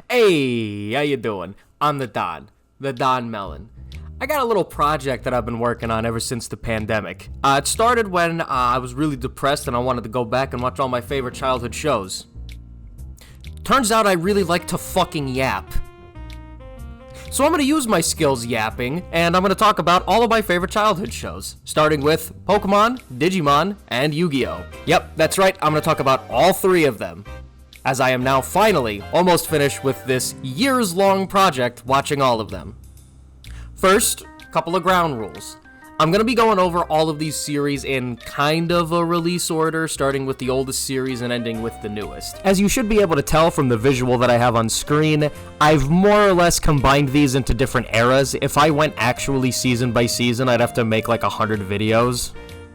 Hey, how you doing? I'm the Don Melon. I got a little project that I've been working on ever since the pandemic. It started when I was really depressed and I wanted to go back and watch all my favorite childhood shows. Turns out I really like to fucking yap. So I'm going to use my skills yapping, and I'm going to talk about all of my favorite childhood shows, starting with Pokemon, Digimon, and Yu-Gi-Oh! Yep, that's right, I'm going to talk about all three of them, as I am now finally almost finished with this years-long project watching all of them. First, a couple of ground rules. I'm going to be going over all of these series in kind of a release order, starting with the oldest series and ending with the newest. As you should be able to tell from the visual that I have on screen, I've more or less combined these into different eras. If I went actually season by season, I'd have to make like 100 videos.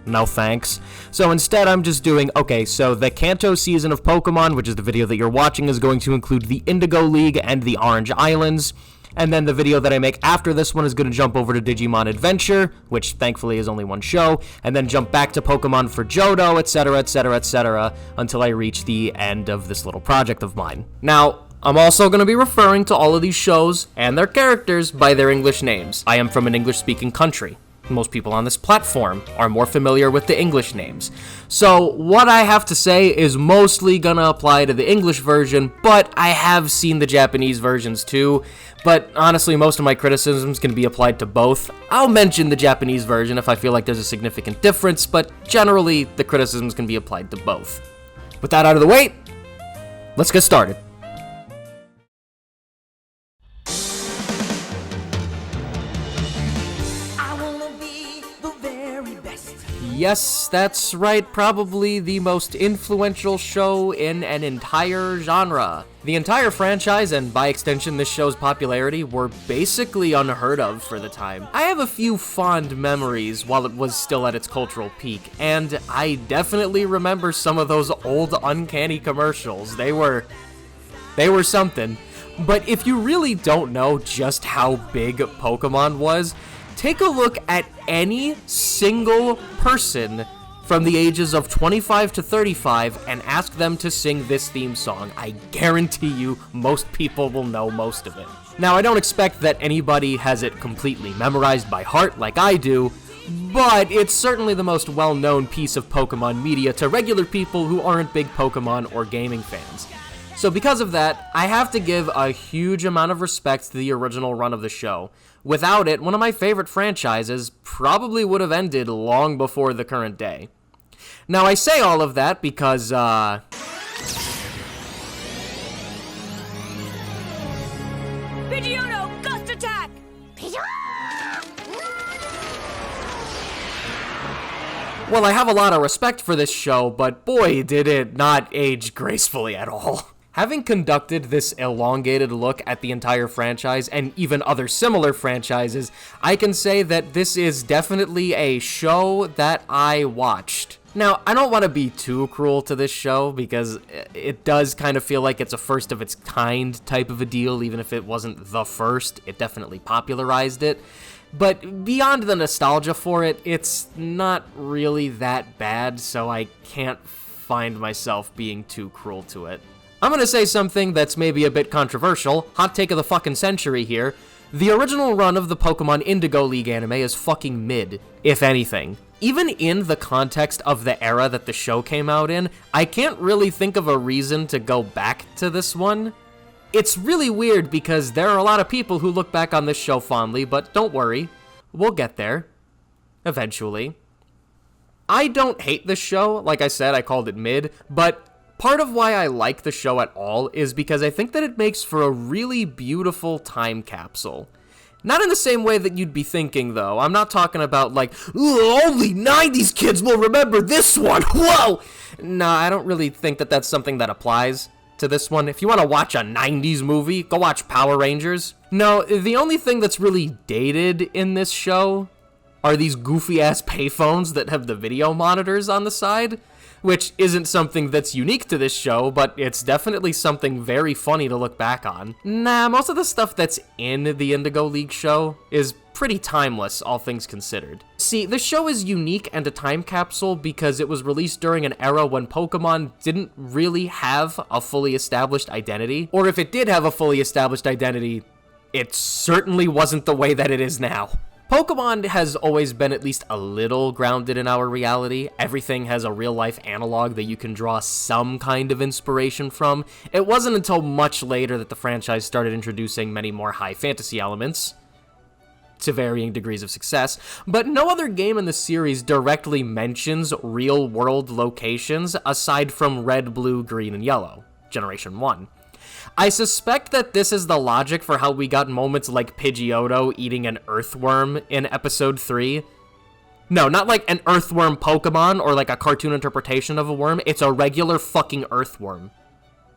No thanks. So instead, I'm just doing, okay, so the Kanto season of Pokemon, which is the video that you're watching, is going to include the Indigo League and the Orange Islands. And then the video that I make after this one is going to jump over to Digimon Adventure, which thankfully is only one show, and then jump back to Pokemon for Johto, etc., etc., etc., until I reach the end of this little project of mine. Now, I'm also going to be referring to all of these shows and their characters by their English names. I am from an English-speaking country. Most people on this platform are more familiar with the English names. So what I have to say is mostly gonna apply to the English version, but I have seen the Japanese versions too. But honestly, most of my criticisms can be applied to both. I'll mention the Japanese version if I feel like there's a significant difference, but generally the criticisms can be applied to both. With that out of the way, let's get started. Yes, that's right, probably the most influential show in an entire genre. The entire franchise, and by extension this show's popularity, were basically unheard of for the time. I have a few fond memories while it was still at its cultural peak, and I definitely remember some of those old uncanny commercials. They were something. But if you really don't know just how big Pokemon was, take a look at any single person from the ages of 25 to 35 and ask them to sing this theme song. I guarantee you most people will know most of it. Now, I don't expect that anybody has it completely memorized by heart like I do, but it's certainly the most well-known piece of Pokemon media to regular people who aren't big Pokemon or gaming fans. So because of that, I have to give a huge amount of respect to the original run of the show. Without it, one of my favorite franchises probably would have ended long before the current day. Now, I say all of that because, Pidgeotto, gust attack! well, I have a lot of respect for this show, but boy, did it not age gracefully at all. Having conducted this elongated look at the entire franchise, and even other similar franchises, I can say that this is definitely a show that I watched. Now, I don't want to be too cruel to this show, because it does kind of feel like it's a first of its kind type of a deal, even if it wasn't the first. It definitely popularized it. But beyond the nostalgia for it, it's not really that bad, so I can't find myself being too cruel to it. I'm gonna say something that's maybe a bit controversial, hot take of the fucking century here. The original run of the Pokemon Indigo League anime is fucking mid, if anything. Even in the context of the era that the show came out in, I can't really think of a reason to go back to this one. It's really weird because there are a lot of people who look back on this show fondly, but don't worry, we'll get there. Eventually. I don't hate this show, like I said, I called it mid, but part of why I like the show at all is because I think that it makes for a really beautiful time capsule. Not in the same way that you'd be thinking, though. I'm not talking about, like, only 90s kids will remember this one, whoa! Nah, I don't really think that that's something that applies to this one. If you want to watch a 90s movie, go watch Power Rangers. No, the only thing that's really dated in this show are these goofy-ass payphones that have the video monitors on the side, which isn't something that's unique to this show, but it's definitely something very funny to look back on. Nah, most of the stuff that's in the Indigo League show is pretty timeless, all things considered. See, the show is unique and a time capsule because it was released during an era when Pokemon didn't really have a fully established identity, or if it did have a fully established identity, it certainly wasn't the way that it is now. Pokemon has always been at least a little grounded in our reality. Everything has a real-life analog that you can draw some kind of inspiration from. It wasn't until much later that the franchise started introducing many more high fantasy elements, to varying degrees of success, but no other game in the series directly mentions real-world locations aside from Red, Blue, Green, and Yellow, Generation 1. I suspect that this is the logic for how we got moments like Pidgeotto eating an earthworm in Episode 3. No, not like an earthworm Pokemon or like a cartoon interpretation of a worm. It's a regular fucking earthworm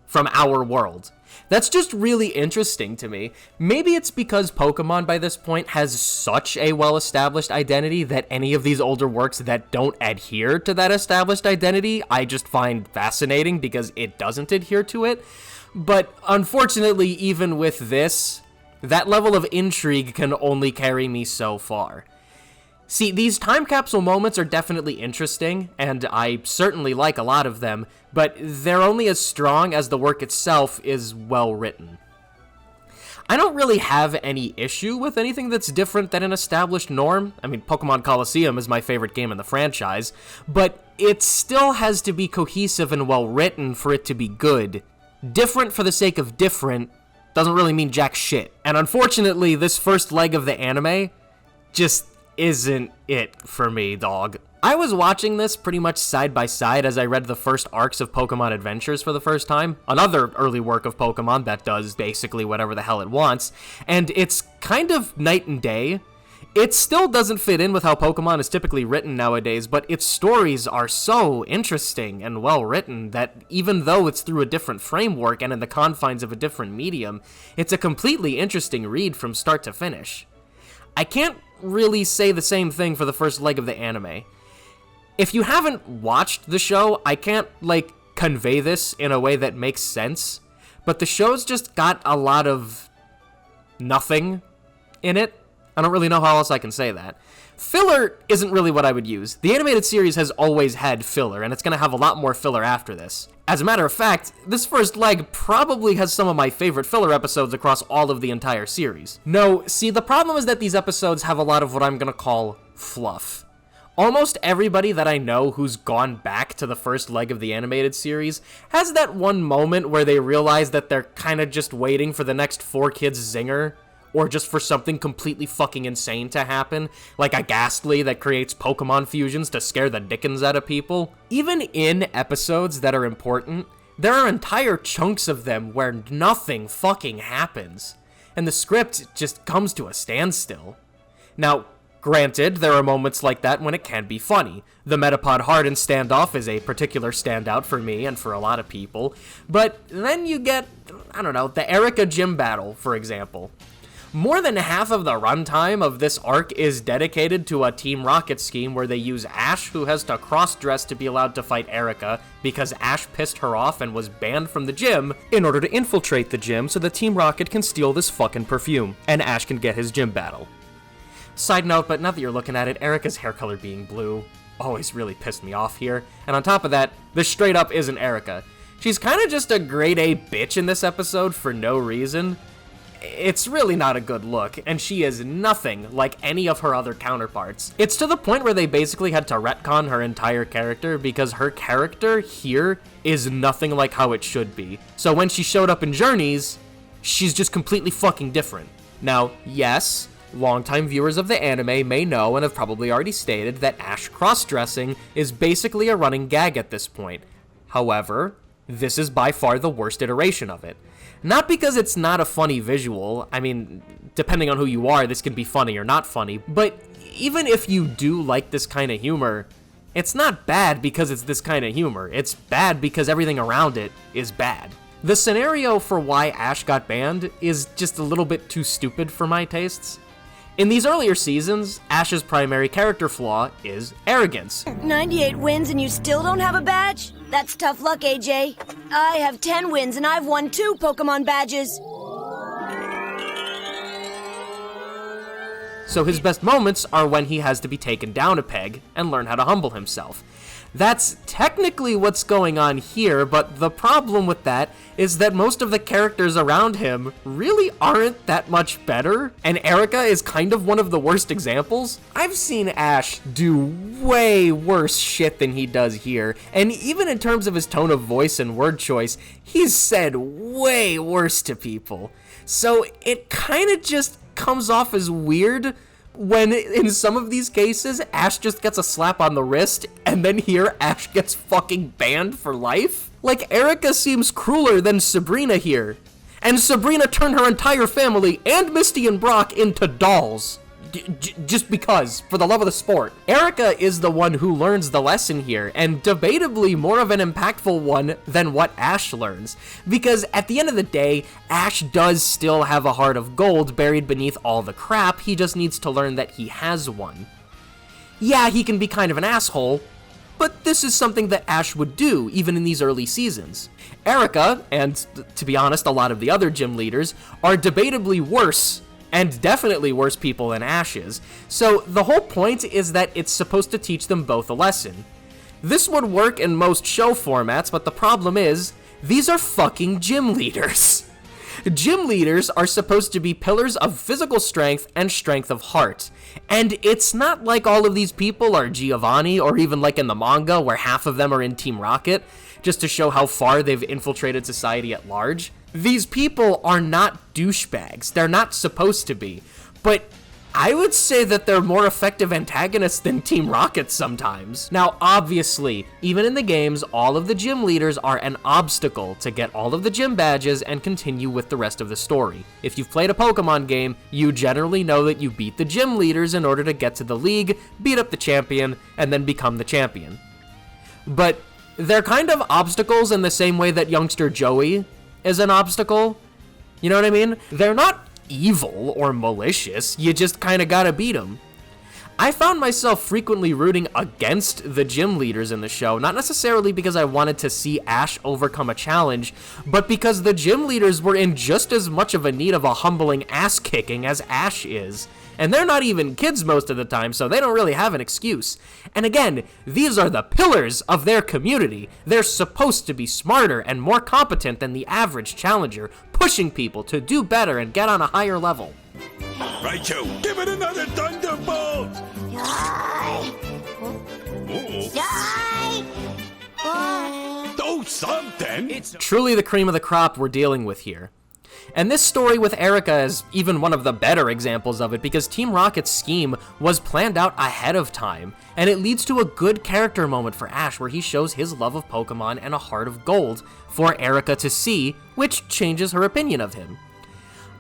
from our world. That's just really interesting to me. Maybe it's because Pokemon by this point has such a well-established identity that any of these older works that don't adhere to that established identity, I just find fascinating because it doesn't adhere to it. But unfortunately, even with this, that level of intrigue can only carry me so far. See, these time capsule moments are definitely interesting, and I certainly like a lot of them, but they're only as strong as the work itself is well written. I don't really have any issue with anything that's different than an established norm. I mean, Pokemon Coliseum is my favorite game in the franchise, but it still has to be cohesive and well written for it to be good. Different for the sake of different doesn't really mean jack shit. And unfortunately, this first leg of the anime just isn't it for me, dog. I was watching this pretty much side by side as I read the first arcs of Pokemon Adventures for the first time, another early work of Pokemon that does basically whatever the hell it wants, and it's kind of night and day. It still doesn't fit in with how Pokemon is typically written nowadays, but its stories are so interesting and well written that even though it's through a different framework and in the confines of a different medium, it's a completely interesting read from start to finish. I can't really say the same thing for the first leg of the anime. If you haven't watched the show, I can't, convey this in a way that makes sense, but the show's just got a lot of nothing in it. I don't really know how else I can say that. Filler isn't really what I would use. The animated series has always had filler, and it's going to have a lot more filler after this. As a matter of fact, this first leg probably has some of my favorite filler episodes across all of the entire series. No, see, the problem is that these episodes have a lot of what I'm going to call fluff. Almost everybody that I know who's gone back to the first leg of the animated series has that one moment where they realize that they're kind of just waiting for the next 4Kids zinger, or just for something completely fucking insane to happen, like a Ghastly that creates Pokemon fusions to scare the dickens out of people. Even in episodes that are important, there are entire chunks of them where nothing fucking happens, and the script just comes to a standstill. Now, granted, there are moments like that when it can be funny. The Metapod Harden standoff is a particular standout for me and for a lot of people, but then you get, the Erica gym battle, for example. More than half of the runtime of this arc is dedicated to a Team Rocket scheme where they use Ash, who has to cross-dress to be allowed to fight Erica because Ash pissed her off and was banned from the gym, in order to infiltrate the gym so that Team Rocket can steal this fucking perfume, and Ash can get his gym battle. Side note, but now that you're looking at it, Erica's hair color being blue always really pissed me off here, and on top of that, this straight up isn't Erica. She's kinda just a grade A bitch in this episode for no reason. It's really not a good look, and she is nothing like any of her other counterparts. It's to the point where they basically had to retcon her entire character because her character here is nothing like how it should be. So when she showed up in Journeys, she's just completely fucking different. Now, yes, longtime viewers of the anime may know and have probably already stated that Ash cross-dressing is basically a running gag at this point. However, this is by far the worst iteration of it. Not because it's not a funny visual, I mean, depending on who you are, this can be funny or not funny, but even if you do like this kind of humor, it's not bad because it's this kind of humor. It's bad because everything around it is bad. The scenario for why Ash got banned is just a little bit too stupid for my tastes. In these earlier seasons, Ash's primary character flaw is arrogance. 98 wins and you still don't have a badge? That's tough luck, AJ. I have 10 wins and I've won 2 Pokemon badges. So his best moments are when he has to be taken down a peg and learn how to humble himself. That's technically what's going on here, but the problem with that is that most of the characters around him really aren't that much better, and Erica is kind of one of the worst examples. I've seen Ash do way worse shit than he does here, and even in terms of his tone of voice and word choice, he's said way worse to people. So it kind of just comes off as weird when in some of these cases, Ash just gets a slap on the wrist, and then here, Ash gets fucking banned for life? Like, Erica seems crueler than Sabrina here. And Sabrina turned her entire family, and Misty and Brock, into dolls. Just because, for the love of the sport. Erica is the one who learns the lesson here, and debatably more of an impactful one than what Ash learns. Because at the end of the day, Ash does still have a heart of gold buried beneath all the crap, he just needs to learn that he has one. Yeah, he can be kind of an asshole, but this is something that Ash would do, even in these early seasons. Erica, and to be honest, a lot of the other gym leaders, are debatably worse and definitely worse people than Ash is, so the whole point is that it's supposed to teach them both a lesson. This would work in most show formats, but the problem is, these are fucking gym leaders. Gym leaders are supposed to be pillars of physical strength and strength of heart, and it's not like all of these people are Giovanni, or even like in the manga where half of them are in Team Rocket, just to show how far they've infiltrated society at large. These people are not douchebags. They're not supposed to be. But I would say that they're more effective antagonists than Team Rocket sometimes. Now, obviously, even in the games, all of the gym leaders are an obstacle to get all of the gym badges and continue with the rest of the story. If you've played a Pokemon game, you generally know that you beat the gym leaders in order to get to the league, beat up the champion, and then become the champion. But they're kind of obstacles in the same way that youngster Joey is an obstacle. You know what I mean? They're not evil or malicious, you just kind of gotta beat them. I found myself frequently rooting against the gym leaders in the show, not necessarily because I wanted to see Ash overcome a challenge, but because the gym leaders were in just as much of a need of a humbling ass-kicking as Ash is. And they're not even kids most of the time, so they don't really have an excuse. And again, these are the pillars of their community. They're supposed to be smarter and more competent than the average challenger, pushing people to do better and get on a higher level. Raichu, give it another thunderbolt! Do something! It's truly the cream of the crop we're dealing with here. And this story with Erica is even one of the better examples of it because Team Rocket's scheme was planned out ahead of time, and it leads to a good character moment for Ash where he shows his love of Pokemon and a heart of gold for Erica to see, which changes her opinion of him.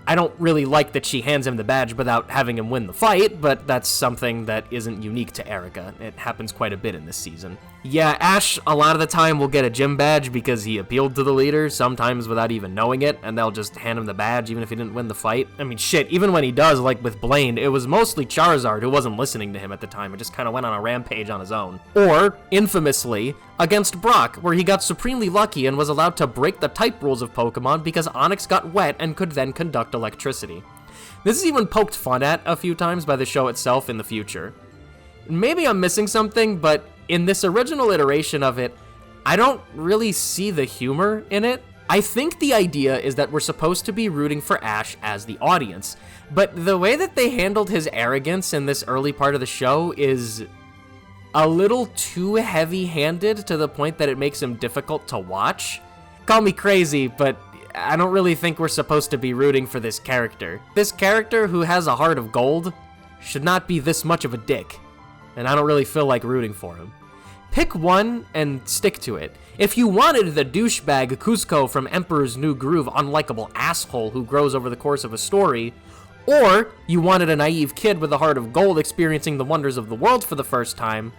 I don't really like that she hands him the badge without having him win the fight, but that's something that isn't unique to Erica. It happens quite a bit in this season. Yeah, Ash, a lot of the time, will get a gym badge because he appealed to the leader, sometimes without even knowing it, and they'll just hand him the badge even if he didn't win the fight. I mean, shit, even when he does, like with Blaine, it was mostly Charizard who wasn't listening to him at the time and just kind of went on a rampage on his own. Or, infamously, against Brock, where he got supremely lucky and was allowed to break the type rules of Pokemon because Onix got wet and could then conduct electricity. This is even poked fun at a few times by the show itself in the future. Maybe I'm missing something, but in this original iteration of it, I don't really see the humor in it. I think the idea is that we're supposed to be rooting for Ash as the audience, but the way that they handled his arrogance in this early part of the show is a little too heavy-handed to the point that it makes him difficult to watch. Call me crazy, but I don't really think we're supposed to be rooting for this character. This character who has a heart of gold should not be this much of a dick, and I don't really feel like rooting for him. Pick one and stick to it. If you wanted the douchebag Cusco from Emperor's New Groove unlikable asshole who grows over the course of a story, or you wanted a naive kid with a heart of gold experiencing the wonders of the world for the first time,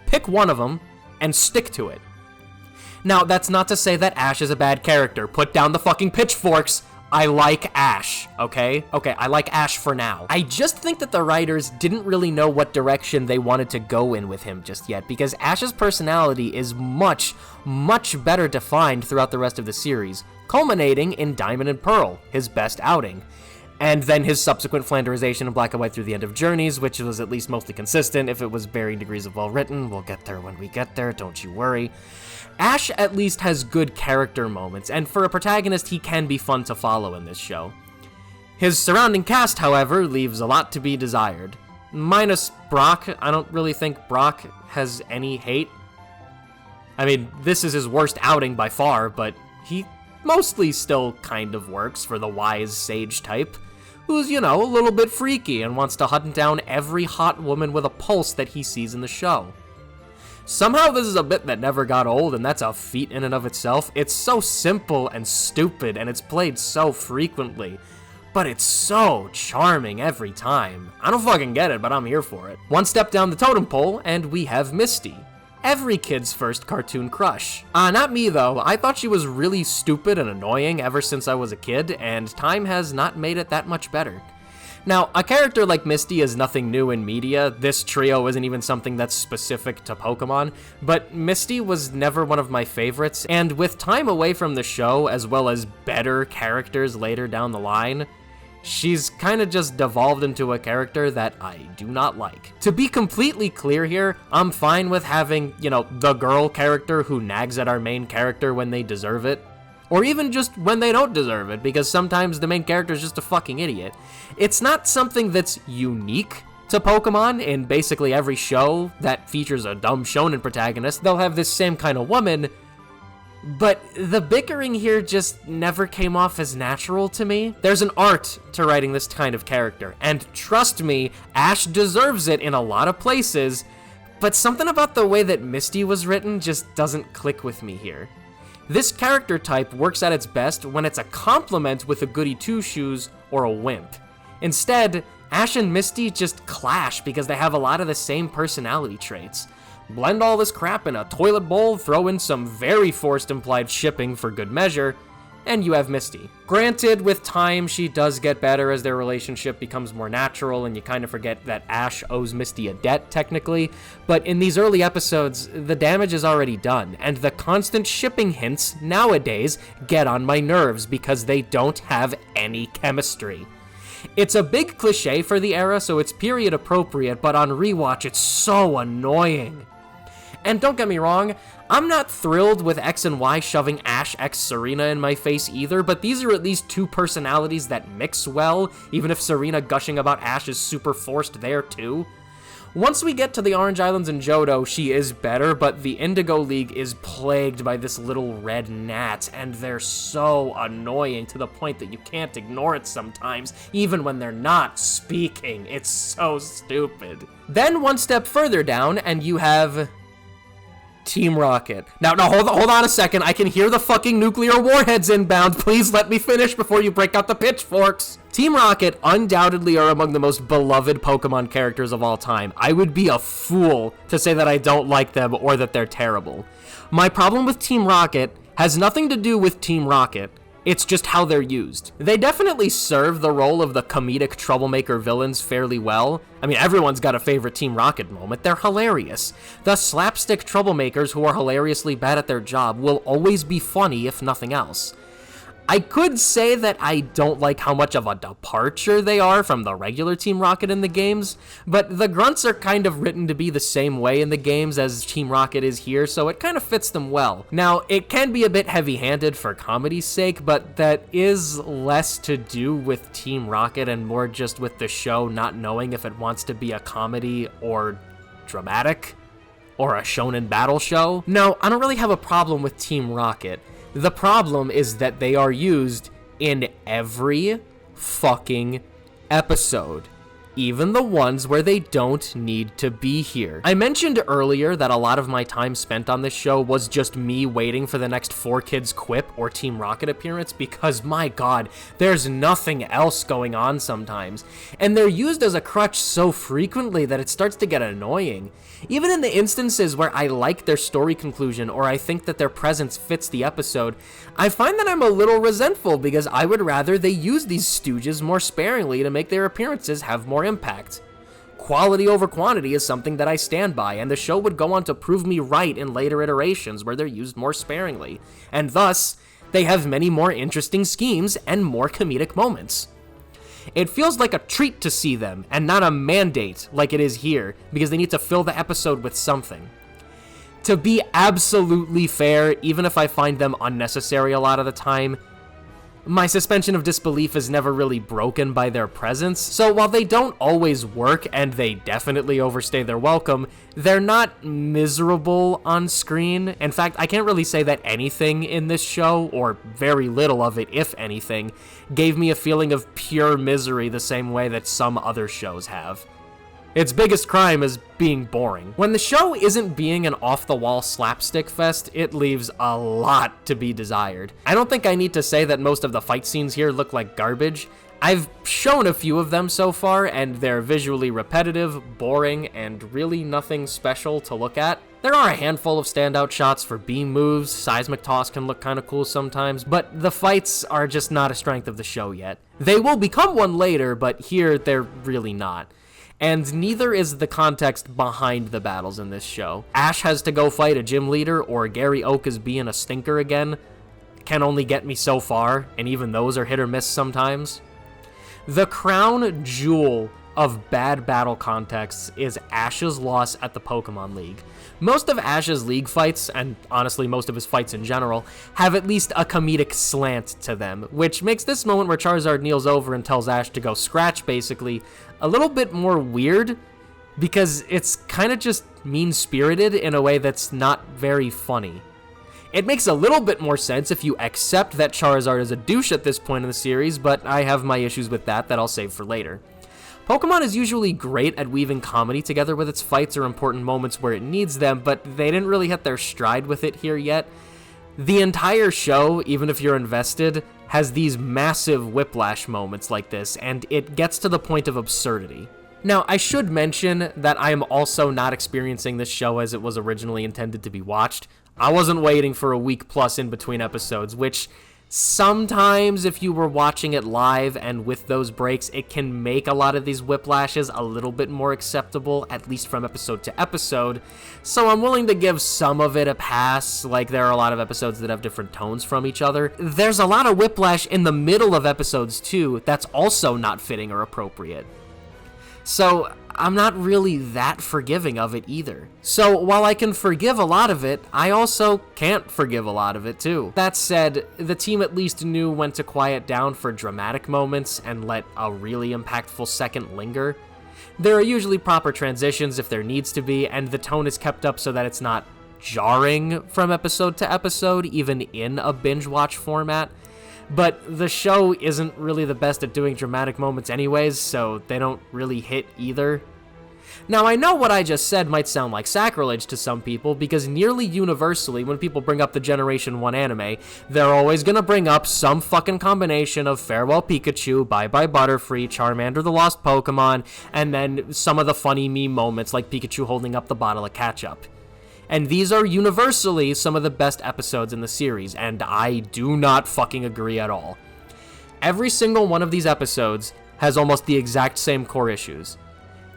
pick one of them and stick to it. Now, that's not to say that Ash is a bad character. Put down the fucking pitchforks. I like Ash, okay? Okay, I like Ash for now. I just think that the writers didn't really know what direction they wanted to go in with him just yet, because Ash's personality is much, much better defined throughout the rest of the series, culminating in Diamond and Pearl, his best outing. And then his subsequent Flanderization in Black and White through the end of Journeys, which was at least mostly consistent. If it was varying degrees of well-written, we'll get there when we get there, don't you worry. Ash at least has good character moments, and for a protagonist, he can be fun to follow in this show. His surrounding cast, however, leaves a lot to be desired. Minus Brock, I don't really think Brock has any hate. I mean, this is his worst outing by far, but he mostly still kind of works for the wise sage type, who's, you know, a little bit freaky and wants to hunt down every hot woman with a pulse that he sees in the show. Somehow this is a bit that never got old, and that's a feat in and of itself. It's so simple and stupid, and it's played so frequently, but it's so charming every time. I don't fucking get it, but I'm here for it. One step down the totem pole, and we have Misty. Every kid's first cartoon crush. Not me though. I thought she was really stupid and annoying ever since I was a kid, and time has not made it that much better. Now, a character like Misty is nothing new in media. This trio isn't even something that's specific to Pokemon, but Misty was never one of my favorites, and with time away from the show, as well as better characters later down the line, she's kind of just devolved into a character that I do not like. To be completely clear here, I'm fine with having, you know, the girl character who nags at our main character when they deserve it. Or even just when they don't deserve it, because sometimes the main character is just a fucking idiot. It's not something that's unique to Pokemon. In basically every show that features a dumb shonen protagonist, they'll have this same kind of woman, but the bickering here just never came off as natural to me. There's an art to writing this kind of character, and trust me, Ash deserves it in a lot of places, but something about the way that Misty was written just doesn't click with me here. This character type works at its best when it's a compliment with a goody two-shoes or a wimp. Instead, Ash and Misty just clash because they have a lot of the same personality traits. Blend all this crap in a toilet bowl, throw in some very forced implied shipping for good measure, and you have Misty. Granted, with time, she does get better as their relationship becomes more natural, and you kind of forget that Ash owes Misty a debt, technically, but in these early episodes, the damage is already done, and the constant shipping hints nowadays get on my nerves because they don't have any chemistry. It's a big cliche for the era, so it's period appropriate, but on rewatch, it's so annoying. And don't get me wrong, I'm not thrilled with X and Y shoving Ash X Serena in my face either, but these are at least two personalities that mix well, even if Serena gushing about Ash is super forced there too. Once we get to the Orange Islands and Johto, she is better, but the Indigo League is plagued by this little red gnat, and they're so annoying to the point that you can't ignore it sometimes, even when they're not speaking. It's so stupid. Then one step further down, and you have Team Rocket. Now, hold on a second. I can hear the fucking nuclear warheads inbound. Please let me finish before you break out the pitchforks. Team Rocket undoubtedly are among the most beloved Pokemon characters of all time. I would be a fool to say that I don't like them or that they're terrible. My problem with Team Rocket has nothing to do with Team Rocket. It's just how they're used. They definitely serve the role of the comedic troublemaker villains fairly well. I mean, everyone's got a favorite Team Rocket moment. They're hilarious. The slapstick troublemakers who are hilariously bad at their job will always be funny, if nothing else. I could say that I don't like how much of a departure they are from the regular Team Rocket in the games, but the grunts are kind of written to be the same way in the games as Team Rocket is here, so it kind of fits them well. Now, it can be a bit heavy-handed for comedy's sake, but that is less to do with Team Rocket and more just with the show not knowing if it wants to be a comedy or dramatic or a shonen battle show. No, I don't really have a problem with Team Rocket. The problem is that they are used in every fucking episode, even the ones where they don't need to be here. I mentioned earlier that a lot of my time spent on this show was just me waiting for the next 4Kids Quip or Team Rocket appearance because, my god, there's nothing else going on sometimes. And they're used as a crutch so frequently that it starts to get annoying. Even in the instances where I like their story conclusion or I think that their presence fits the episode, I find that I'm a little resentful because I would rather they use these stooges more sparingly to make their appearances have more impact. Quality over quantity is something that I stand by, and the show would go on to prove me right in later iterations where they're used more sparingly, and thus, they have many more interesting schemes and more comedic moments. It feels like a treat to see them, and not a mandate like it is here, because they need to fill the episode with something. To be absolutely fair, even if I find them unnecessary a lot of the time, my suspension of disbelief is never really broken by their presence, so while they don't always work, and they definitely overstay their welcome, they're not miserable on screen. In fact, I can't really say that anything in this show, or very little of it, if anything, gave me a feeling of pure misery the same way that some other shows have. Its biggest crime is being boring. When the show isn't being an off-the-wall slapstick fest, it leaves a lot to be desired. I don't think I need to say that most of the fight scenes here look like garbage. I've shown a few of them so far, and they're visually repetitive, boring, and really nothing special to look at. There are a handful of standout shots for beam moves, seismic toss can look kinda cool sometimes, but the fights are just not a strength of the show yet. They will become one later, but here they're really not. And neither is the context behind the battles in this show. Ash has to go fight a gym leader, or Gary Oak is being a stinker again, can only get me so far, and even those are hit or miss sometimes. The crown jewel of bad battle contexts is Ash's loss at the Pokemon League. Most of Ash's League fights, and honestly most of his fights in general, have at least a comedic slant to them, which makes this moment where Charizard kneels over and tells Ash to go scratch, basically, a little bit more weird, because it's kind of just mean-spirited in a way that's not very funny. It makes a little bit more sense if you accept that Charizard is a douche at this point in the series, but I have my issues with that I'll save for later. Pokemon is usually great at weaving comedy together with its fights or important moments where it needs them, but they didn't really hit their stride with it here yet. The entire show, even if you're invested, has these massive whiplash moments like this, and it gets to the point of absurdity. Now, I should mention that I am also not experiencing this show as it was originally intended to be watched. I wasn't waiting for a week plus in between episodes, which sometimes if you were watching it live and with those breaks, it can make a lot of these whiplashes a little bit more acceptable, at least from episode to episode. So I'm willing to give some of it a pass, like there are a lot of episodes that have different tones from each other. There's a lot of whiplash in the middle of episodes too that's also not fitting or appropriate. So I'm not really that forgiving of it either. So while I can forgive a lot of it, I also can't forgive a lot of it too. That said, the team at least knew when to quiet down for dramatic moments and let a really impactful second linger. There are usually proper transitions if there needs to be, and the tone is kept up so that it's not jarring from episode to episode, even in a binge watch format. But the show isn't really the best at doing dramatic moments anyways, so they don't really hit either. Now, I know what I just said might sound like sacrilege to some people, because nearly universally, when people bring up the Generation 1 anime, they're always gonna bring up some fucking combination of Farewell Pikachu, Bye Bye Butterfree, Charmander the Lost Pokemon, and then some of the funny meme moments like Pikachu holding up the bottle of ketchup. And these are universally some of the best episodes in the series, and I do not fucking agree at all. Every single one of these episodes has almost the exact same core issues.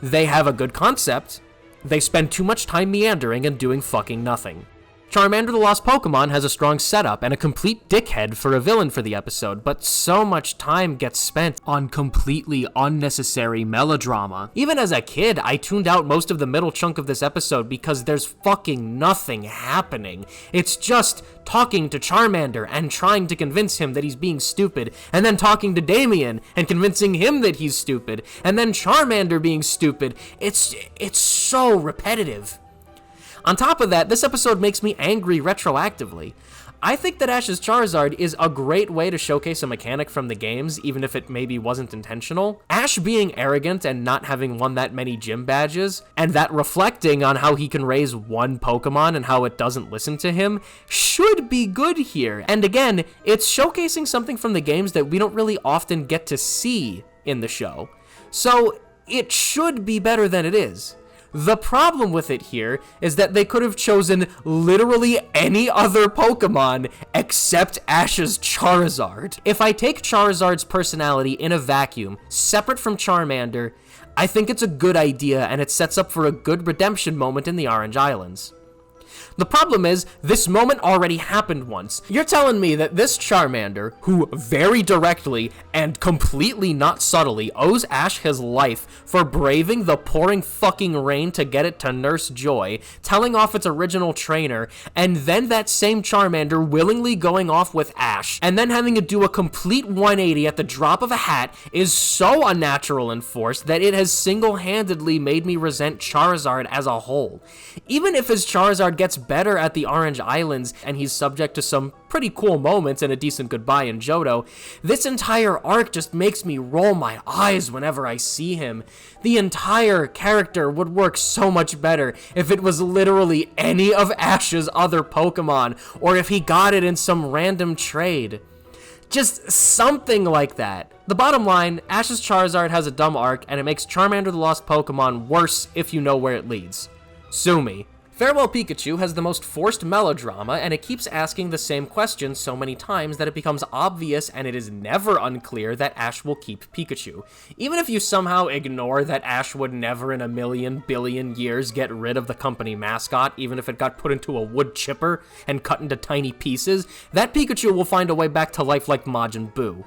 They have a good concept, they spend too much time meandering and doing fucking nothing. Charmander the Lost Pokemon has a strong setup and a complete dickhead for a villain for the episode, but so much time gets spent on completely unnecessary melodrama. Even as a kid, I tuned out most of the middle chunk of this episode because there's fucking nothing happening. It's just talking to Charmander and trying to convince him that he's being stupid, and then talking to Damien and convincing him that he's stupid, and then Charmander being stupid. It's so repetitive. On top of that, this episode makes me angry retroactively. I think that Ash's Charizard is a great way to showcase a mechanic from the games, even if it maybe wasn't intentional. Ash being arrogant and not having won that many gym badges, and that reflecting on how he can raise one Pokemon and how it doesn't listen to him, should be good here. And again, it's showcasing something from the games that we don't really often get to see in the show. So it should be better than it is. The problem with it here is that they could have chosen literally any other Pokemon except Ash's Charizard. If I take Charizard's personality in a vacuum, separate from Charmander, I think it's a good idea and it sets up for a good redemption moment in the Orange Islands. The problem is, this moment already happened once. You're telling me that this Charmander, who very directly and completely not subtly owes Ash his life for braving the pouring fucking rain to get it to Nurse Joy, telling off its original trainer, and then that same Charmander willingly going off with Ash, and then having to do a complete 180 at the drop of a hat is so unnatural and forced that it has single-handedly made me resent Charizard as a whole. Even if his Charizard gets better at the Orange Islands and he's subject to some pretty cool moments and a decent goodbye in Johto, this entire arc just makes me roll my eyes whenever I see him. The entire character would work so much better if it was literally any of Ash's other Pokemon, or if he got it in some random trade. Just something like that. The bottom line, Ash's Charizard has a dumb arc, and it makes Charmander the Lost Pokemon worse if you know where it leads. Sue me. Farewell Pikachu has the most forced melodrama, and it keeps asking the same question so many times that it becomes obvious and it is never unclear that Ash will keep Pikachu. Even if you somehow ignore that Ash would never in a million billion years get rid of the company mascot, even if it got put into a wood chipper and cut into tiny pieces, that Pikachu will find a way back to life like Majin Buu.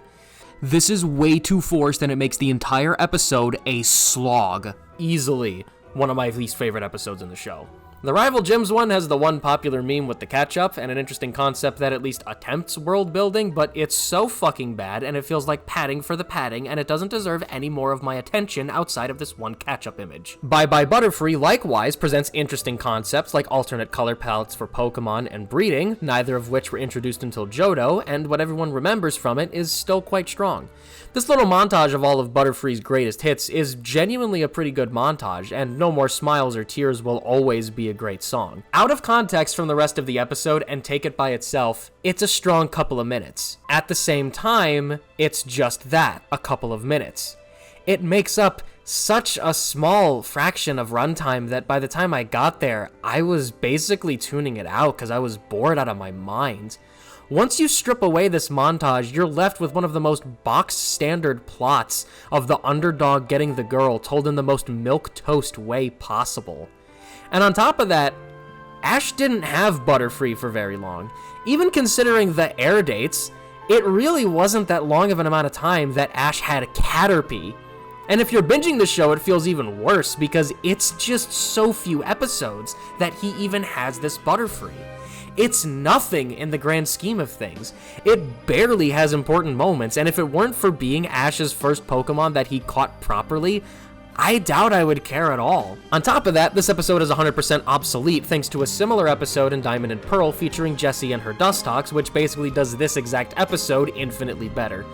This is way too forced, and it makes the entire episode a slog. Easily one of my least favorite episodes in the show. The Rival Gyms one has the one popular meme with the catch-up and an interesting concept that at least attempts world building, but it's so fucking bad and it feels like padding for the padding, and it doesn't deserve any more of my attention outside of this one catch-up image. Bye Bye Butterfree likewise presents interesting concepts like alternate color palettes for Pokemon and breeding, neither of which were introduced until Johto, and what everyone remembers from it is still quite strong. This little montage of all of Butterfree's greatest hits is genuinely a pretty good montage, and No More Smiles or Tears will always be a great song. Out of context from the rest of the episode and take it by itself, it's a strong couple of minutes. At the same time, it's just that, a couple of minutes. It makes up such a small fraction of runtime that by the time I got there, I was basically tuning it out because I was bored out of my mind. Once you strip away this montage, you're left with one of the most box-standard plots of the underdog getting the girl told in the most milquetoast way possible. And on top of that, Ash didn't have Butterfree for very long. Even considering the air dates, it really wasn't that long of an amount of time that Ash had Caterpie. And if you're binging the show, it feels even worse because it's just so few episodes that he even has this Butterfree. It's nothing in the grand scheme of things. It barely has important moments, and if it weren't for being Ash's first Pokemon that he caught properly, I doubt I would care at all. On top of that, this episode is 100% obsolete thanks to a similar episode in Diamond and Pearl featuring Jessie and her Dustox, which basically does this exact episode infinitely better.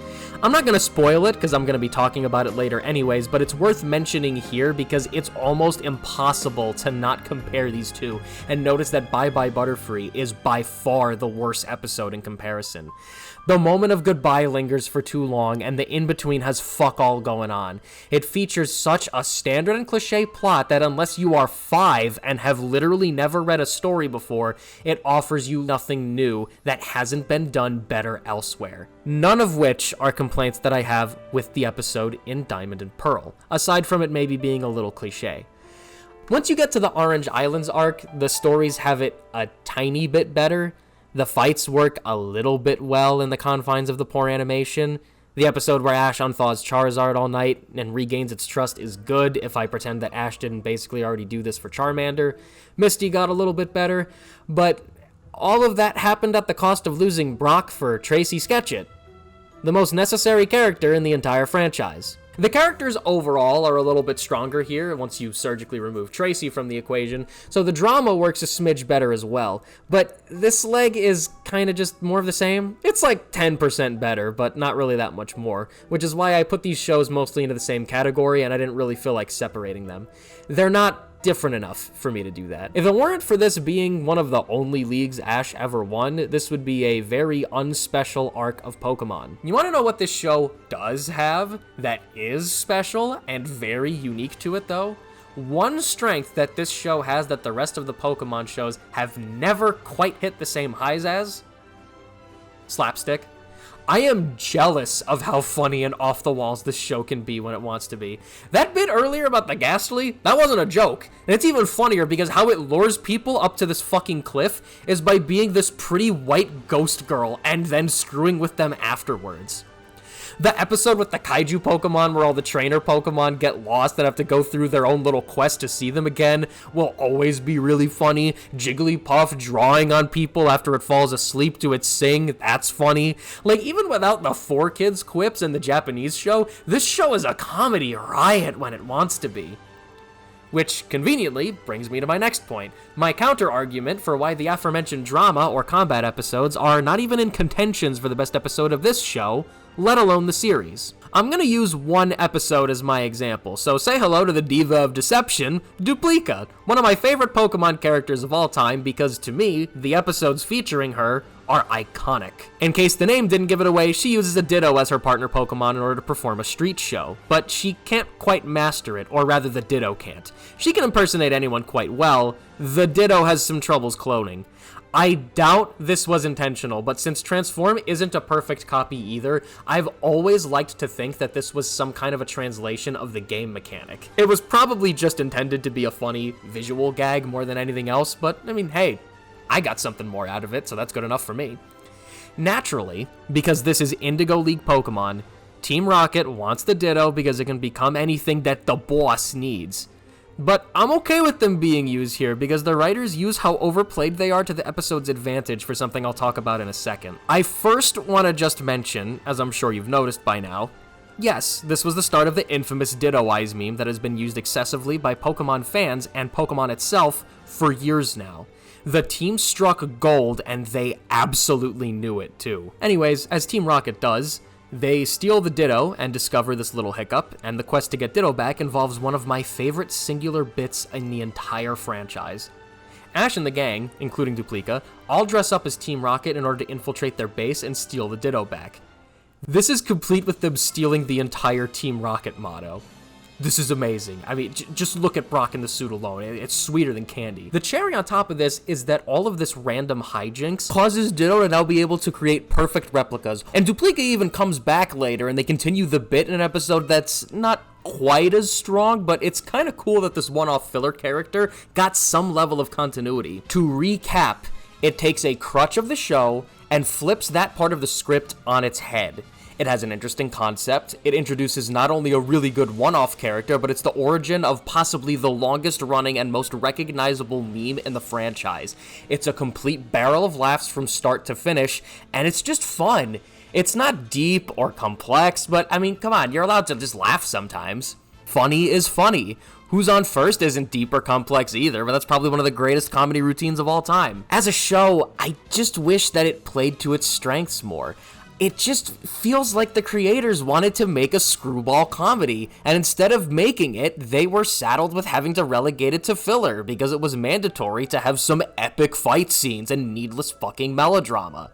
I'm not going to spoil it because I'm going to be talking about it later anyways, but it's worth mentioning here because it's almost impossible to not compare these two and notice that Bye Bye Butterfree is by far the worst episode in comparison. The moment of goodbye lingers for too long, and the in-between has fuck all going on. It features such a standard and cliche plot that unless you are 5 and have literally never read a story before, it offers you nothing new that hasn't been done better elsewhere. None of which are complaints that I have with the episode in Diamond and Pearl, aside from it maybe being a little cliche. Once you get to the Orange Islands arc, the stories have it a tiny bit better. The fights work a little bit well in the confines of the poor animation. The episode where Ash unthaws Charizard all night and regains its trust is good if I pretend that Ash didn't basically already do this for Charmander. Misty got a little bit better, but all of that happened at the cost of losing Brock for Tracy Sketchit, the most necessary character in the entire franchise. The characters overall are a little bit stronger here once you surgically remove Tracy from the equation, so the drama works a smidge better as well. But this leg is kind of just more of the same. It's like 10% better, but not really that much more, which is why I put these shows mostly into the same category and I didn't really feel like separating them. They're not different enough for me to do that. If it weren't for this being one of the only leagues Ash ever won, this would be a very unspecial arc of Pokemon. You want to know what this show does have that is special and very unique to it though? One strength that this show has that the rest of the Pokemon shows have never quite hit the same highs as? Slapstick. I am jealous of how funny and off the walls this show can be when it wants to be. That bit earlier about the Ghastly, that wasn't a joke. And it's even funnier because how it lures people up to this fucking cliff is by being this pretty white ghost girl and then screwing with them afterwards. The episode with the kaiju Pokemon where all the trainer Pokemon get lost and have to go through their own little quest to see them again will always be really funny. Jigglypuff drawing on people after it falls asleep to its sing, that's funny. Like, even without the 4Kids quips in the Japanese show, this show is a comedy riot when it wants to be. Which, conveniently, brings me to my next point. My counter-argument for why the aforementioned drama or combat episodes are not even in contentions for the best episode of this show, let alone the series. I'm gonna use one episode as my example, so say hello to the diva of deception, Duplica, one of my favorite Pokemon characters of all time because, to me, the episodes featuring her are iconic. In case the name didn't give it away, she uses a Ditto as her partner Pokemon in order to perform a street show, but she can't quite master it, or rather the Ditto can't. She can impersonate anyone quite well, the Ditto has some troubles cloning. I doubt this was intentional, but since Transform isn't a perfect copy either, I've always liked to think that this was some kind of a translation of the game mechanic. It was probably just intended to be a funny visual gag more than anything else, but I mean, hey, I got something more out of it, so that's good enough for me. Naturally, because this is Indigo League Pokemon, Team Rocket wants the Ditto because it can become anything that the boss needs. But I'm okay with them being used here because the writers use how overplayed they are to the episode's advantage for something I'll talk about in a second. I first want to just mention, as I'm sure you've noticed by now, yes, this was the start of the infamous Ditto Eyes meme that has been used excessively by Pokemon fans and Pokemon itself for years now. The team struck gold and they absolutely knew it too. Anyways, as Team Rocket does, they steal the Ditto and discover this little hiccup, and the quest to get Ditto back involves one of my favorite singular bits in the entire franchise. Ash and the gang, including Duplica, all dress up as Team Rocket in order to infiltrate their base and steal the Ditto back. This is complete with them stealing the entire Team Rocket motto. This is amazing. I mean, just look at Brock in the suit alone. It's sweeter than candy. The cherry on top of this is that all of this random hijinks causes Ditto to now be able to create perfect replicas. And Duplica even comes back later and they continue the bit in an episode that's not quite as strong, but it's kind of cool that this one-off filler character got some level of continuity. To recap, it takes a crutch of the show and flips that part of the script on its head. It has an interesting concept. It introduces not only a really good one-off character, but it's the origin of possibly the longest-running and most recognizable meme in the franchise. It's a complete barrel of laughs from start to finish, and it's just fun. It's not deep or complex, but I mean, come on, you're allowed to just laugh sometimes. Funny is funny. Who's on First isn't deep or complex either, but that's probably one of the greatest comedy routines of all time. As a show, I just wish that it played to its strengths more. It just feels like the creators wanted to make a screwball comedy, and instead of making it, they were saddled with having to relegate it to filler because it was mandatory to have some epic fight scenes and needless fucking melodrama.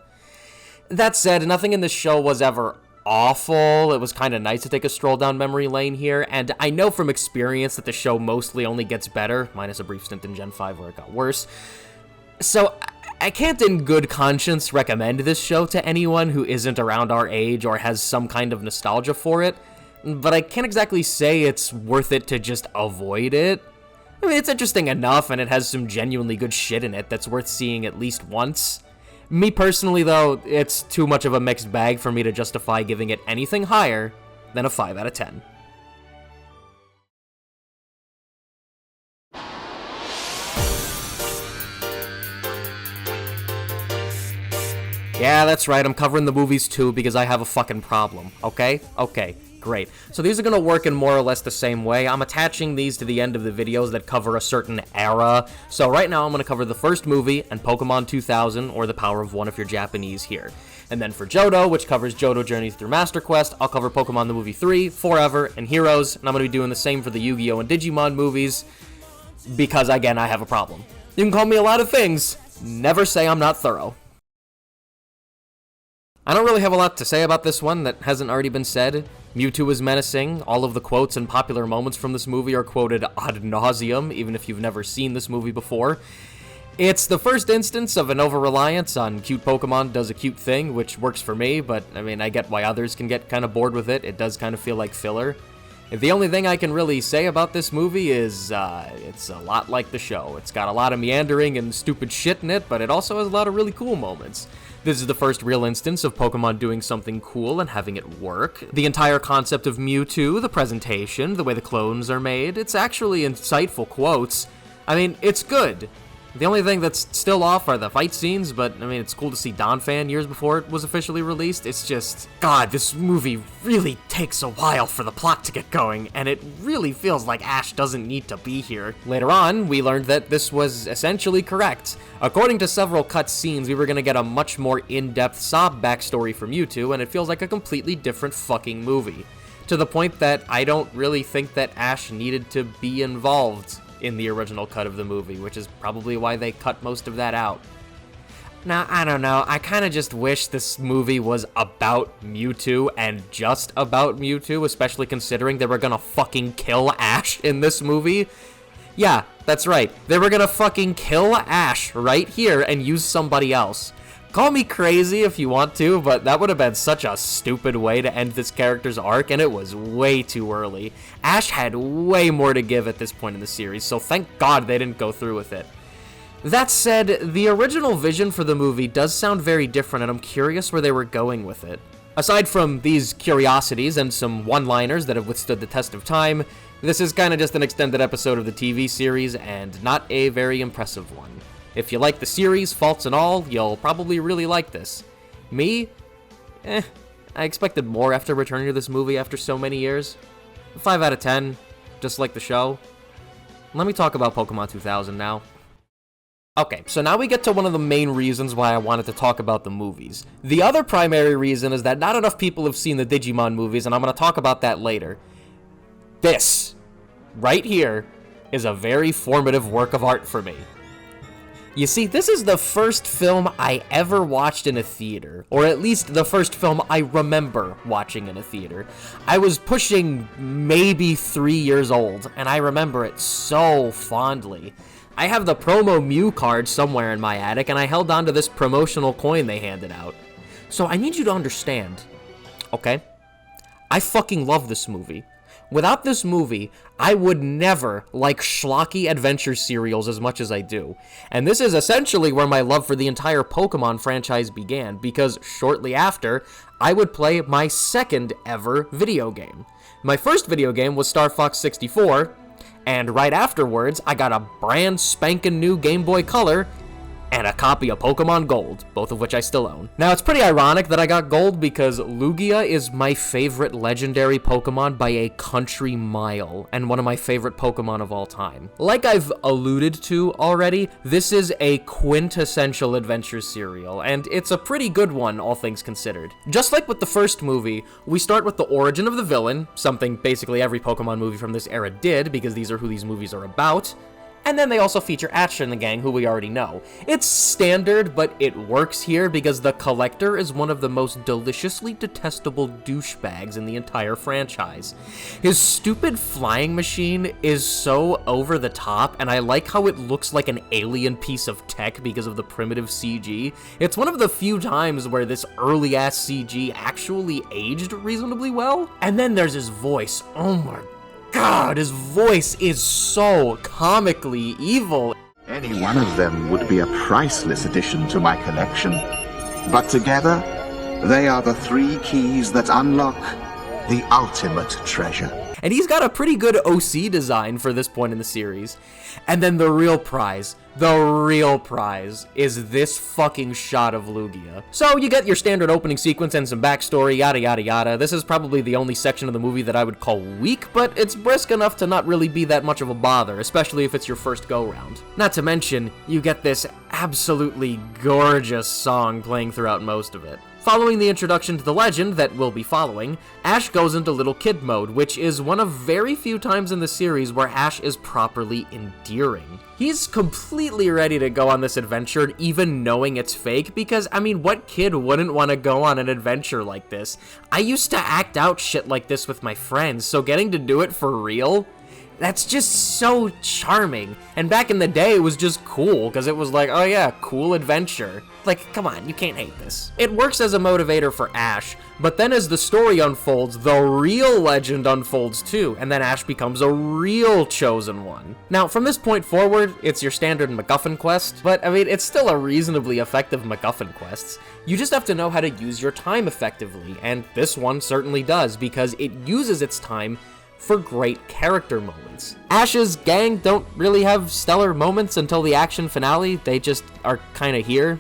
That said, nothing in the show was ever awful. It was kind of nice to take a stroll down memory lane here, and I know from experience that the show mostly only gets better, minus a brief stint in Gen 5 where it got worse. So I can't in good conscience recommend this show to anyone who isn't around our age or has some kind of nostalgia for it, but I can't exactly say it's worth it to just avoid it. I mean, it's interesting enough, and it has some genuinely good shit in it that's worth seeing at least once. Me personally, though, it's too much of a mixed bag for me to justify giving it anything higher than a 5 out of 10. Yeah, that's right, I'm covering the movies too because I have a fucking problem, okay? Okay, great. So these are gonna work in more or less the same way. I'm attaching these to the end of the videos that cover a certain era. So right now I'm gonna cover the first movie and Pokemon 2000, or The Power of One if you're Japanese here. And then for Johto, which covers Johto Journeys Through Master Quest, I'll cover Pokemon the Movie 3, Forever, and Heroes, and I'm gonna be doing the same for the Yu-Gi-Oh! And Digimon movies, because again, I have a problem. You can call me a lot of things, never say I'm not thorough. I don't really have a lot to say about this one that hasn't already been said. Mewtwo is menacing, all of the quotes and popular moments from this movie are quoted ad nauseum, even if you've never seen this movie before. It's the first instance of an over-reliance on cute Pokemon does a cute thing, which works for me, but I mean, I get why others can get kind of bored with it. It does kind of feel like filler. The only thing I can really say about this movie is it's a lot like the show. It's got a lot of meandering and stupid shit in it, but it also has a lot of really cool moments. This is the first real instance of Pokemon doing something cool and having it work. The entire concept of Mewtwo, the presentation, the way the clones are made, it's actually insightful quotes. I mean, it's good. The only thing that's still off are the fight scenes, but I mean, it's cool to see Donphan years before it was officially released. It's just, God, this movie really takes a while for the plot to get going, and it really feels like Ash doesn't need to be here. Later on, we learned that this was essentially correct. According to several cut scenes, we were gonna get a much more in-depth sob backstory from Mewtwo, and it feels like a completely different fucking movie. To the point that I don't really think that Ash needed to be involved in the original cut of the movie, which is probably why they cut most of that out. Now, I don't know, I kinda just wish this movie was about Mewtwo and just about Mewtwo, especially considering they were gonna fucking kill Ash in this movie. Yeah, that's right, they were gonna fucking kill Ash right here and use somebody else. Call me crazy if you want to, but that would have been such a stupid way to end this character's arc, and it was way too early. Ash had way more to give at this point in the series, so thank God they didn't go through with it. That said, the original vision for the movie does sound very different, and I'm curious where they were going with it. Aside from these curiosities and some one-liners that have withstood the test of time, this is kinda just an extended episode of the TV series, and not a very impressive one. If you like the series, faults and all, you'll probably really like this. Me? I expected more after returning to this movie after so many years. 5 out of 10, just like the show. Let me talk about Pokemon 2000 now. Okay, so now we get to one of the main reasons why I wanted to talk about the movies. The other primary reason is that not enough people have seen the Digimon movies, and I'm going to talk about that later. This, right here, is a very formative work of art for me. You see, this is the first film I ever watched in a theater, or at least the first film I remember watching in a theater. I was pushing maybe 3 years old, and I remember it so fondly. I have the promo Mew card somewhere in my attic, and I held onto this promotional coin they handed out. So I need you to understand, okay? I fucking love this movie. Without this movie, I would never like schlocky adventure serials as much as I do. And this is essentially where my love for the entire Pokemon franchise began, because shortly after, I would play my second ever video game. My first video game was Star Fox 64, and right afterwards, I got a brand spankin' new Game Boy Color and a copy of Pokemon Gold, both of which I still own. Now, it's pretty ironic that I got Gold because Lugia is my favorite legendary Pokemon by a country mile, and one of my favorite Pokemon of all time. Like I've alluded to already, this is a quintessential adventure serial, and it's a pretty good one, all things considered. Just like with the first movie, we start with the origin of the villain, something basically every Pokemon movie from this era did, because these are who these movies are about. And then they also feature Ash and the gang, who we already know. It's standard, but it works here because the Collector is one of the most deliciously detestable douchebags in the entire franchise. His stupid flying machine is so over the top, and I like how it looks like an alien piece of tech because of the primitive CG. It's one of the few times where this early-ass CG actually aged reasonably well. And then there's his voice. Oh my God, his voice is so comically evil. Any one of them would be a priceless addition to my collection. But together, they are the 3 keys that unlock the ultimate treasure. And he's got a pretty good OC design for this point in the series. And then the real prize is this fucking shot of Lugia. So you get your standard opening sequence and some backstory, yada yada yada. This is probably the only section of the movie that I would call weak, but it's brisk enough to not really be that much of a bother, especially if it's your first go-round. Not to mention, you get this absolutely gorgeous song playing throughout most of it. Following the introduction to the legend that we'll be following, Ash goes into little kid mode, which is one of very few times in the series where Ash is properly endearing. He's completely ready to go on this adventure, even knowing it's fake, because, I mean, what kid wouldn't want to go on an adventure like this? I used to act out shit like this with my friends, so getting to do it for real, That's just so charming. And back in the day, it was just cool, because it was like, oh yeah, cool adventure. Like, come on, you can't hate this. It works as a motivator for Ash, but then as the story unfolds, the real legend unfolds too, and then Ash becomes a real chosen one. Now, from this point forward, it's your standard MacGuffin quest, but I mean, it's still a reasonably effective MacGuffin quest. You just have to know how to use your time effectively, and this one certainly does, because it uses its time for great character moments. Ash's gang don't really have stellar moments until the action finale. They just are kind of here.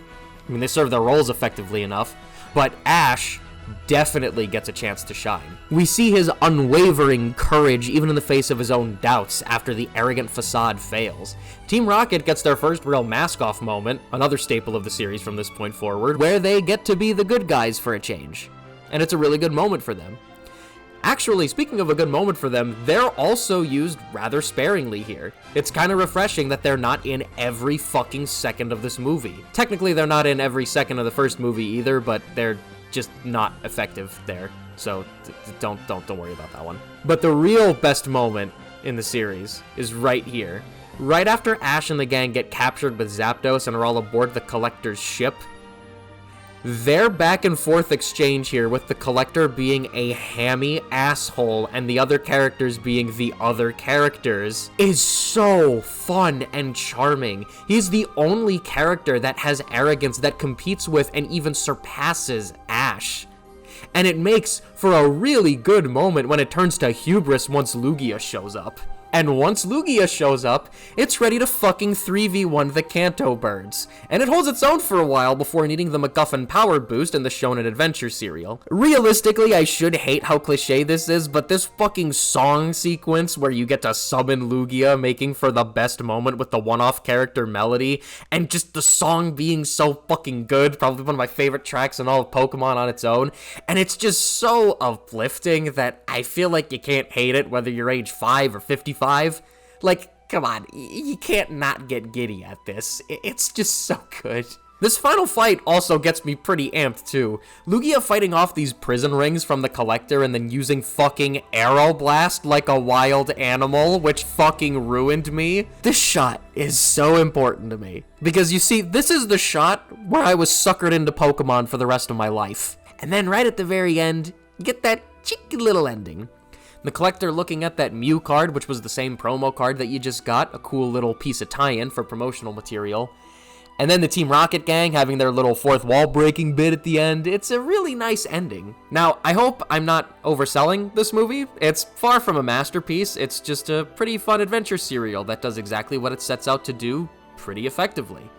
I mean, they serve their roles effectively enough, but Ash definitely gets a chance to shine. We see his unwavering courage even in the face of his own doubts after the arrogant facade fails. Team Rocket gets their first real mask-off moment, another staple of the series from this point forward, where they get to be the good guys for a change. And it's a really good moment for them. Actually, speaking of a good moment for them, they're also used rather sparingly here. It's kind of refreshing that they're not in every fucking second of this movie. Technically, they're not in every second of the first movie either, but they're just not effective there. So don't worry about that one. But the real best moment in the series is right here. Right after Ash and the gang get captured with Zapdos and are all aboard the Collector's ship, their back and forth exchange here, with the Collector being a hammy asshole and the other characters being the other characters, is so fun and charming. He's the only character that has arrogance that competes with and even surpasses Ash. And it makes for a really good moment when it turns to hubris once Lugia shows up. And once Lugia shows up, it's ready to fucking 3v1 the Kanto birds. And it holds its own for a while before needing the MacGuffin power boost in the Shonen Adventure serial. Realistically, I should hate how cliche this is, but this fucking song sequence where you get to summon Lugia, making for the best moment with the one-off character melody, and just the song being so fucking good, probably one of my favorite tracks in all of Pokemon on its own, and it's just so uplifting that I feel like you can't hate it whether you're age 5 or 55. Like, come on, you can't not get giddy at this. It's just so good. This final fight also gets me pretty amped too. Lugia fighting off these prison rings from the Collector and then using fucking Arrow Blast like a wild animal, which fucking ruined me. This shot is so important to me. Because you see, this is the shot where I was suckered into Pokemon for the rest of my life. And then right at the very end, you get that cheeky little ending. The Collector looking at that Mew card, which was the same promo card that you just got, a cool little piece of tie-in for promotional material. And then the Team Rocket gang having their little fourth wall breaking bit at the end. It's a really nice ending. Now, I hope I'm not overselling this movie. It's far from a masterpiece. It's just a pretty fun adventure serial that does exactly what it sets out to do pretty effectively.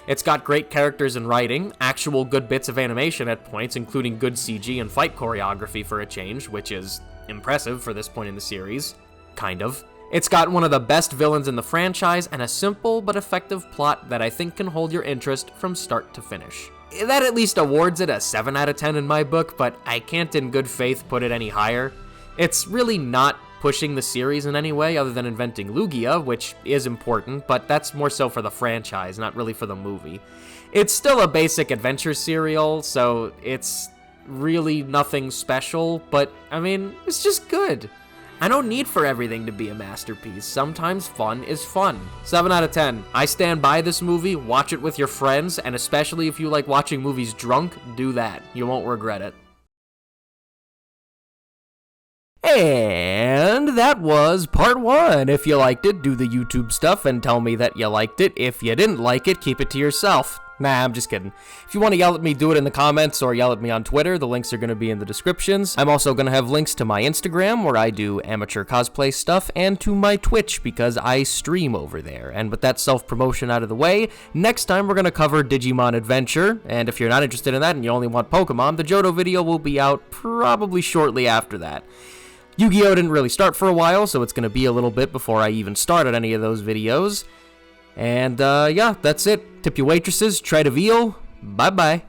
It's got great characters and writing, actual good bits of animation at points, including good CG and fight choreography for a change, which is impressive for this point in the series. Kind of. It's got one of the best villains in the franchise and a simple but effective plot that I think can hold your interest from start to finish. That at least awards it a 7 out of 10 in my book, but I can't in good faith put it any higher. It's really not pushing the series in any way other than inventing Lugia, which is important, but that's more so for the franchise, not really for the movie. It's still a basic adventure serial, so it's really nothing special, but I mean, it's just good. I don't need for everything to be a masterpiece. Sometimes fun is fun. 7 out of 10. I stand by this movie. Watch it with your friends, and especially if you like watching movies drunk, do that. You won't regret it. And that was part 1. If you liked it, do the YouTube stuff and tell me that you liked it. If you didn't like it, keep it to yourself. Nah, I'm just kidding. If you want to yell at me, do it in the comments or yell at me on Twitter. The links are going to be in the descriptions. I'm also going to have links to my Instagram, where I do amateur cosplay stuff, and to my Twitch, because I stream over there. And with that self-promotion out of the way, next time we're going to cover Digimon Adventure. And if you're not interested in that and you only want Pokemon, the Johto video will be out probably shortly after that. Yu-Gi-Oh! Didn't really start for a while, so it's going to be a little bit before I even started any of those videos. And, yeah, that's it. Tip your waitresses, try to veal. Bye-bye.